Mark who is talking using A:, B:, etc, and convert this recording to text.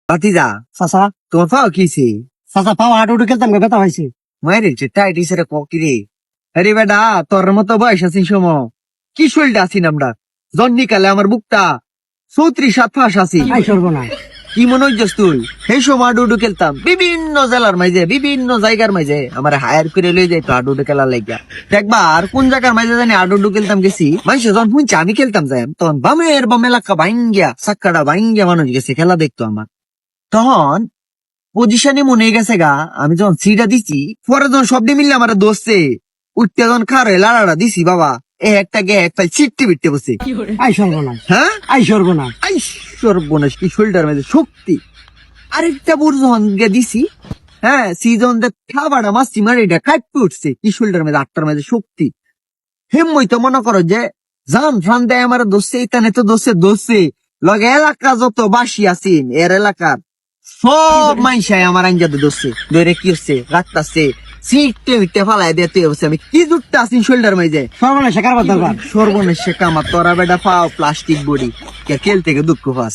A: ভাতিজা
B: চাচা
A: তোমার পাও কিছে
B: চাচা পাও হাঁটু খেলতাম ব্যথা হয়েছে।
A: মায়ের টাইট হিসেবে কিরে। আরে বেডা তোর মতো বয়স আছি সম কি শরীরটা আছি আমরা জন্নিকালে আমার বুকটা 34-7 ফাঁস আছি।
B: আই সর্বনাশ।
A: কি মনে হইছস তুই? সেই সময় হাডুডু খেলতাম বিভিন্ন জেলার মাঝে বিভিন্ন জায়গার মাঝে আমার হায়ার করে লই যাইতো হাডুডু খেলার লাগিয়া। একবার কোন জায়গার মাঝে জানি হাডুডু খেলতাম গেছি, মানুষ যখন শুনছে আমি খেলতাম যাই তখন বামের বাম এলাকা ভাঙ্গিয়া সাক্কাটা ভাঙ্গিয়া মানুষ গেছে খেলা দেখতো আমার। তখন পজিশনে মনে গেছে গা, আমি যখন সিটা দিছি পরে যখন সব মিললে আমার দোষে উঠতে যখন খার হয়ে লাড়াটা দিছি বাবা এ একটা গে এক ফাইল ছিটতে বিটতে বসে।
B: আই সর্বনাশ।
A: হ্যাঁ
B: আই সর্বনাশ।
A: আই সর্বনাশ কি শোল্ডার মধ্যে শক্তি। আরেকটা বুড় যখন গে দিছি, হ্যাঁ সিজন খাবারটা মাসি মারি এটা কাটতে উঠছে কি শোল্ডার মধ্যে 8টার মধ্যে শক্তি। হেমই তো মনে করো যে জান ফান দেয় আমার দোষে ইতানে তো দোষে লগে এলাকা যত বাসি আছেন এর এলাকার সব মাইশাই আমার আঞ্জাতে দোষে ধরে কি হচ্ছে রাখতাছে সিটে উঠতে ফালাই দিতে হচ্ছে। আমি কি জুটতে আছি শোল্ডার মাঝে
B: সর্বনাশ শেখার দরকার।
A: সর্বনেশ শেখা আমার তোরা বেটা পাও প্লাস্টিক বডি কে খেল থেকে দুঃখ পাস।